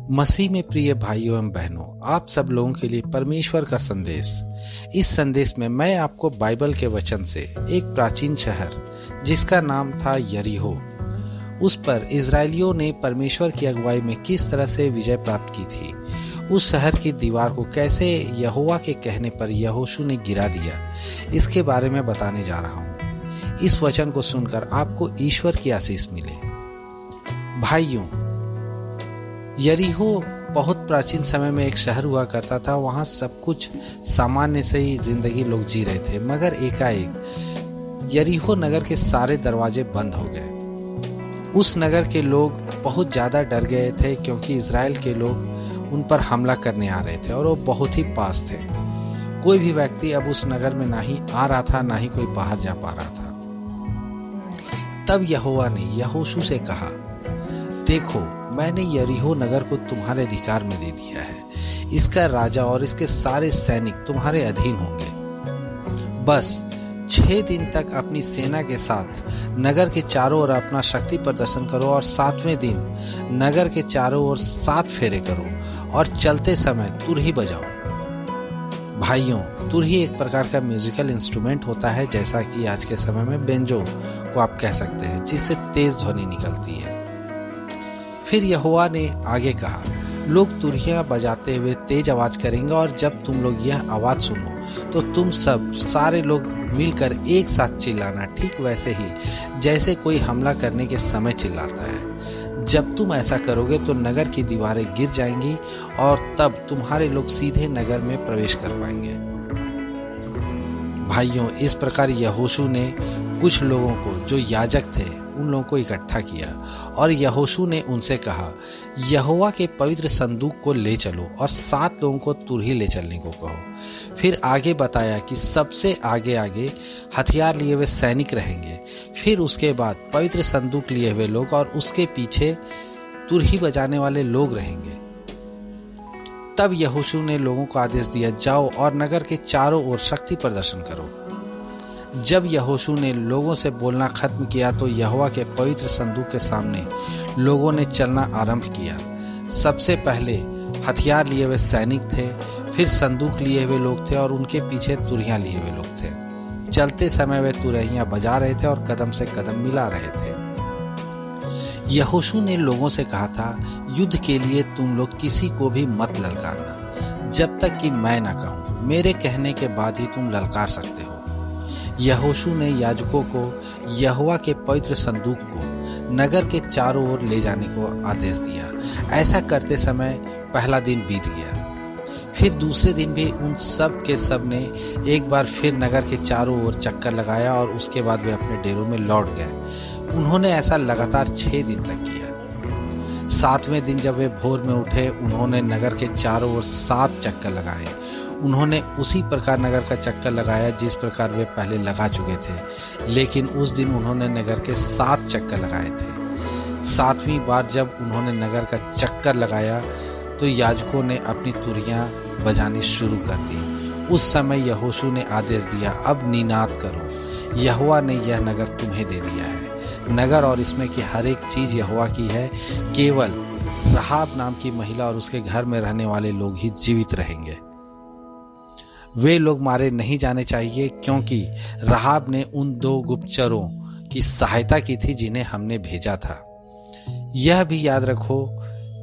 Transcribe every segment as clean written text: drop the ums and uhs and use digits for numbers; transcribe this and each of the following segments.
मसीह में प्रिय भाइयों एवं बहनों, आप सब लोगों के लिए परमेश्वर का संदेश। इस संदेश में मैं आपको बाइबल के वचन से एक प्राचीन शहर जिसका नाम था यरीहो, उस पर इजरायलियों ने परमेश्वर की अगुवाई में किस तरह से विजय प्राप्त की थी, उस शहर की दीवार को कैसे यहोवा के कहने पर यहोशू ने गिरा दिया, इसके बारे में बताने जा रहा हूँ। इस वचन को सुनकर आपको ईश्वर की आशीष मिले। भाइयों, यरीहो बहुत प्राचीन समय में एक शहर हुआ करता था। वहां सब कुछ सामान्य से ही जिंदगी लोग जी रहे थे, मगर एकाएक यरीहो नगर के सारे दरवाजे बंद हो गए। उस नगर के लोग बहुत ज्यादा डर गए थे, क्योंकि इजराइल के लोग उन पर हमला करने आ रहे थे और वो बहुत ही पास थे। कोई भी व्यक्ति अब उस नगर में ना ही आ रहा था, ना ही कोई बाहर जा पा रहा था। तब यहोवा ने यहोशू से कहा, देखो, मैंने यरीहो नगर को तुम्हारे अधिकार में दे दिया है। इसका राजा और इसके सारे सैनिक तुम्हारे अधीन होंगे। बस 6 दिन तक अपनी सेना के साथ नगर के चारों ओर अपना शक्ति प्रदर्शन करो और 7वें दिन नगर के चारों ओर 7 फेरे करो और चलते समय तुरही बजाओ। भाइयों, तुरही एक प्रकार का म्यूजिकल इंस्ट्रूमेंट होता है, जैसा कि आज के समय में बेंजो को आप कह सकते हैं, जिससे तेज ध्वनि निकलती है। फिर यहोवा ने आगे कहा, लोग तुरहियां बजाते हुए तेज आवाज करेंगे और जब तुम लोग यह आवाज सुनो तो तुम सब सारे लोग मिलकर एक साथ चिल्लाना, ठीक वैसे ही जैसे कोई हमला करने के समय चिल्लाता है। जब तुम ऐसा करोगे तो नगर की दीवारें गिर जाएंगी और तब तुम्हारे लोग सीधे नगर में प्रवेश कर पाएंगे। भाइयों, इस प्रकार यहोशू ने कुछ लोगों को, जो याजक थे, उन लोगों को इकट्ठा किया और यहोशू ने उनसे कहा, यहोवा के पवित्र संदूक को ले चलो और 7 लोगों को तुरही ले चलने को कहो। फिर आगे बताया कि सबसे आगे आगे हथियार लिए हुए सैनिक रहेंगे, फिर उसके बाद पवित्र संदूक लिए हुए लोग और उसके पीछे तुरही बजाने वाले लोग रहेंगे। तब यहोशू ने लोगों को आदेश दिया, जाओ और नगर के चारों ओर शक्ति प्रदर्शन करो। जब यहोशू ने लोगों से बोलना खत्म किया तो यहोवा के पवित्र संदूक के सामने लोगों ने चलना आरंभ किया। सबसे पहले हथियार लिए हुए सैनिक थे, फिर संदूक लिए हुए लोग थे और उनके पीछे तुरहियां लिए हुए लोग थे। चलते समय वे तुरहियां बजा रहे थे और कदम से कदम मिला रहे थे। यहोशू ने लोगों से कहा था, युद्ध के लिए तुम लोग किसी को भी मत ललकारना, जब तक कि मैं ना कहूं। मेरे कहने के बाद ही तुम ललकार सकते हो। यहोशू ने याजकों को यहोवा के पवित्र संदूक को नगर के चारों ओर ले जाने को आदेश दिया। ऐसा करते समय पहला दिन बीत गया। फिर दूसरे दिन भी उन सब के सब ने एक बार फिर नगर के चारों ओर चक्कर लगाया और उसके बाद वे अपने डेरों में लौट गए। उन्होंने ऐसा लगातार 6 दिन तक किया। 7वें दिन जब वे भोर में उठे, उन्होंने नगर के चारों ओर 7 चक्कर लगाए। उन्होंने उसी प्रकार नगर का चक्कर लगाया जिस प्रकार वे पहले लगा चुके थे, लेकिन उस दिन उन्होंने नगर के 7 चक्कर लगाए थे। 7वीं बार जब उन्होंने नगर का चक्कर लगाया तो याजकों ने अपनी तुरहियां बजानी शुरू कर दी। उस समय यहोशू ने आदेश दिया, अब निनाद करो, यहोवा ने यह नगर तुम्हें दे दिया है। नगर और इसमें की हर एक चीज यहोवा की है। केवल राहाब नाम की महिला और उसके घर में रहने वाले लोग ही जीवित रहेंगे। वे लोग मारे नहीं जाने चाहिए, क्योंकि राहाब ने उन 2 गुप्तचरों की सहायता की थी जिन्हें हमने भेजा था। यह भी याद रखो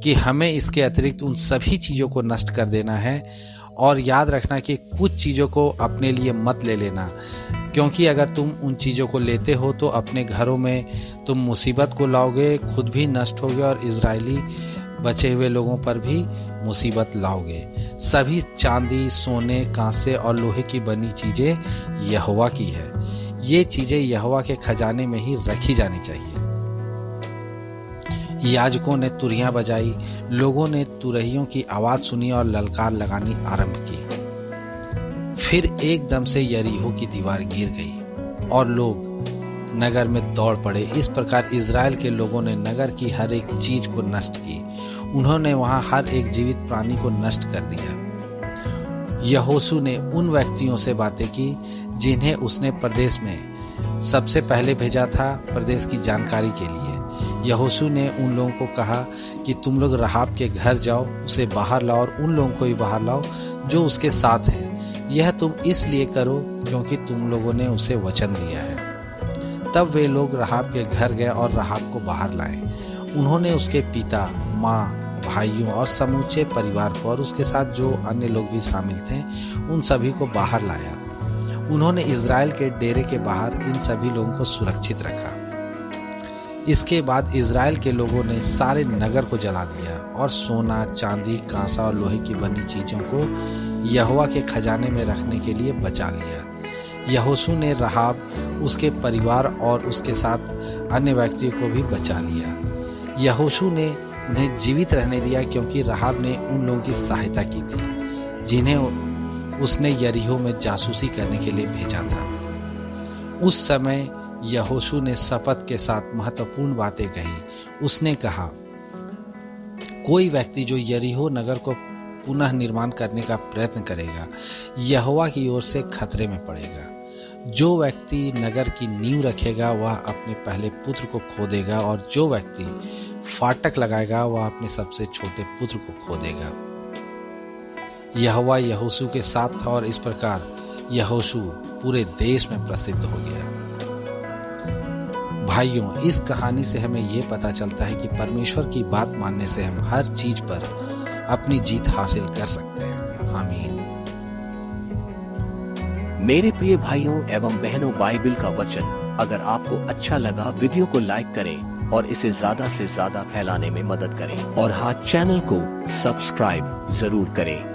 कि हमें इसके अतिरिक्त उन सभी चीजों को नष्ट कर देना है, और याद रखना कि कुछ चीजों को अपने लिए मत ले लेना, क्योंकि अगर तुम उन चीजों को लेते हो तो अपने घरों में तुम मुसीबत को लाओगे, खुद भी नष्ट होगे और इजरायली बचे हुए लोगों पर भी मुसीबत लाओगे। सभी चांदी, सोने, कांसे और लोहे की बनी चीजें यहोवा की है। ये चीजें यहोवा के खजाने में ही रखी जानी चाहिए। याजकों ने तुरहियां बजाई, लोगों ने तुरहियों की आवाज सुनी और ललकार लगानी आरंभ की। फिर एकदम से यरीहो की दीवार गिर गई और लोग नगर में दौड़ पड़े। इस प्रकार इजराइल के लोगों ने नगर की हर एक चीज को नष्ट की। उन्होंने वहां हर एक जीवित प्राणी को नष्ट कर दिया। यहोशू ने उन व्यक्तियों से बातें की जिन्हें उसने प्रदेश में सबसे पहले भेजा था प्रदेश की जानकारी के लिए। यहोशू ने उन लोगों को कहा कि तुम लोग राहाब के घर जाओ, उसे बाहर लाओ और उन लोगों को भी बाहर लाओ जो उसके साथ हैं। यह तुम इसलिए करो क्योंकि तुम लोगों ने उसे वचन दिया है। तब वे लोग राहाब के घर गए और राहाब को बाहर लाए। उन्होंने उसके पिता, माँ, भाइयों और समूचे परिवार को और उसके साथ जो अन्य लोग भी शामिल थे उन सभी को बाहर लाया। उन्होंने इज़राइल के डेरे के बाहर इन सभी लोगों को सुरक्षित रखा। इसके बाद इज़राइल के लोगों ने सारे नगर को जला दिया और सोना, चांदी, कांसा और लोहे की बनी चीजों को यहोवा के खजाने में रखने के लिए बचा लिया। यहोशू ने राहाब, उसके परिवार और उसके साथ अन्य व्यक्तियों को भी बचा लिया। यहोशू ने उन्हें जीवित रहने दिया क्योंकि राहाब ने उन लोगों की सहायता की थी जिन्हें उसने यरीहो में जासूसी करने के लिए भेजा था। उस समय यहोशू ने शपथ के साथ महत्वपूर्ण बातें कही। उसने कहा, कोई व्यक्ति जो यरीहो नगर को पुनः निर्माण करने का प्रयत्न करेगा यहोवा की ओर से खतरे में पड़ेगा। जो व्यक्ति नगर की नींव रखेगा वह अपने पहले पुत्र को खो देगा और जो व्यक्ति फाटक लगाएगा वह अपने सबसे छोटे पुत्र को खो देगा। यहोवा यहोशू के साथ था और इस प्रकार यहोशू पूरे देश में प्रसिद्ध हो गया। भाइयों, इस कहानी से हमें यह पता चलता है कि परमेश्वर की बात मानने से हम हर चीज पर अपनी जीत हासिल कर सकते हैं। आमीन। मेरे प्रिय भाइयों एवं बहनों, बाइबल का वचन अगर आपको अच्छा लगा वीडियो को लाइक करें और इसे ज्यादा से ज्यादा फैलाने में मदद करें और हाँ, चैनल को सब्सक्राइब जरूर करें।